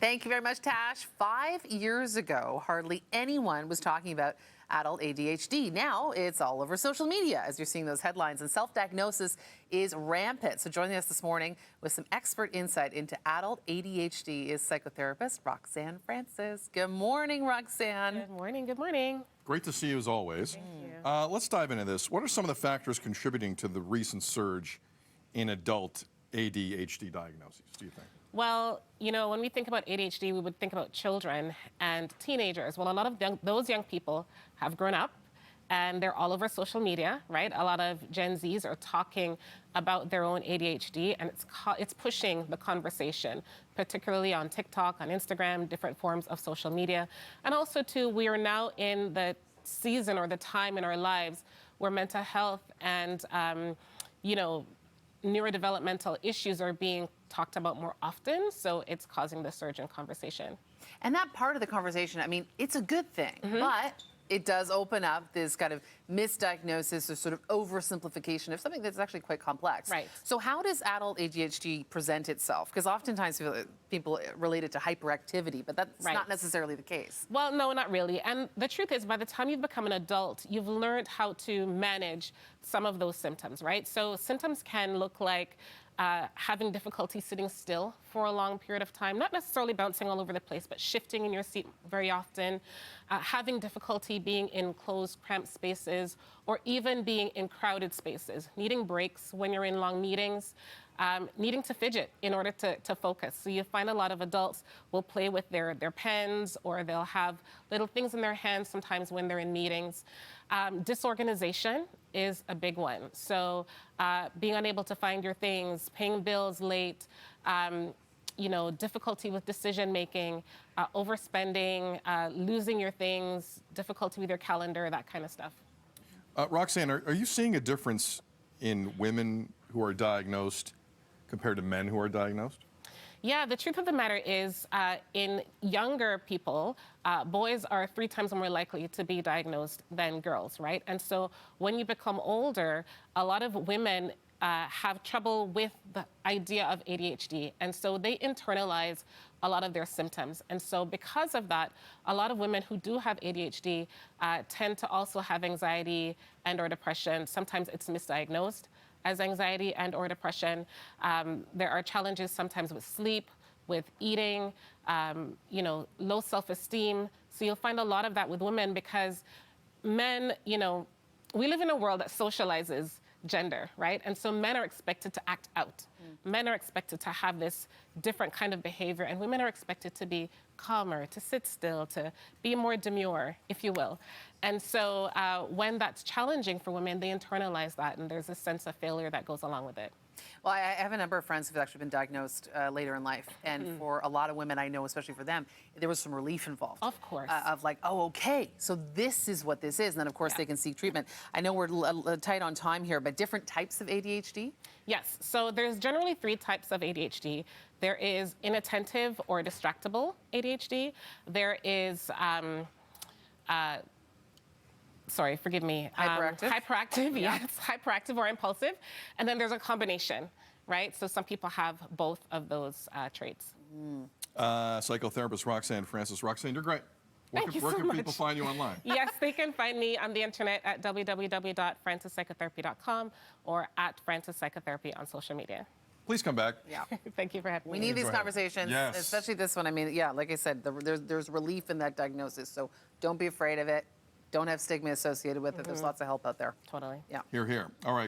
Thank you very much, Tash. 5 years ago, hardly anyone was talking about adult ADHD. Now it's all over social media, as you're seeing those headlines, and self-diagnosis is rampant. So joining us this morning with some expert insight into adult ADHD is psychotherapist Roxanne Francis. Good morning, Roxanne. Good morning. Good morning. Great to see you as always. Thank you. Let's dive into this. What are some of the factors contributing to the recent surge in adult ADHD diagnoses, do you think? Well, you know, when we think about ADHD, we would think about children and teenagers. Well, a lot of those young people have grown up and they're all over social media, right? A lot of Gen Zs are talking about their own ADHD, and it's pushing the conversation, particularly on TikTok, on Instagram, different forms of social media. And also, too, we are now in the season or the time in our lives where mental health and, you know, neurodevelopmental issues are being talked about more often, so it's causing the surge in conversation. And that part of the conversation, I mean, it's a good thing, but it does open up this kind of misdiagnosis or sort of oversimplification of something that's actually quite complex. Right. So how does adult ADHD present itself? Because oftentimes people relate it to hyperactivity, but that's not necessarily the case. Well, no, not really. And the truth is, by the time you've become an adult, you've learned how to manage some of those symptoms, right? So symptoms can look like having difficulty sitting still for a long period of time, not necessarily bouncing all over the place, but shifting in your seat very often, having difficulty being in closed, cramped spaces, or even being in crowded spaces, needing breaks when you're in long meetings, needing to fidget in order to focus. So you find a lot of adults will play with their pens, or they'll have little things in their hands sometimes when they're in meetings. Disorganization is a big one. So being unable to find your things, paying bills late, you know, difficulty with decision making, overspending, losing your things, difficulty with your calendar, that kind of stuff. Roxanne, are you seeing a difference in women who are diagnosed compared to men who are diagnosed? Yeah, the truth of the matter is, in younger people, boys are 3 times more likely to be diagnosed than girls, right? And so when you become older, a lot of women have trouble with the idea of ADHD, and so they internalize a lot of their symptoms. And so because of that, a lot of women who do have ADHD tend to also have anxiety and or depression. Sometimes it's misdiagnosed as anxiety and or depression. There are challenges sometimes with sleep, with eating, you know, low self-esteem. So you'll find a lot of that with women because men, you know, we live in a world that socializes gender, right? And so men are expected to act out. Men are expected to have this different kind of behavior, and women are expected to be calmer, to sit still, to be more demure, if you will. And so when that's challenging for women, they internalize that, and there's a sense of failure that goes along with it. Well, I have a number of friends who've actually been diagnosed later in life. And for a lot of women, I know, especially for them, there was some relief involved. Of course. Of like, oh, okay, so this is what this is. And then, of course, they can seek treatment. I know we're tight on time here, but different types of ADHD? Yes. So there's generally 3 types of ADHD. There is inattentive or distractible ADHD. There is sorry, forgive me. Hyperactive? Hyperactive, yes. Hyperactive or impulsive. And then there's a combination, right? So some people have both of those traits. Psychotherapist Roxanne Francis. Roxanne, you're great. Where can people find you online? Yes, they can find me on the internet at www.francispsychotherapy.com or at Francis Psychotherapy on social media. Please come back. Yeah. Thank you for having me. We need these conversations, Yes. especially this one. I mean, yeah, like I said, there's relief in that diagnosis. So don't be afraid of it. Don't have stigma associated with it. There's lots of help out there. Totally. Yeah. Here, here. All right.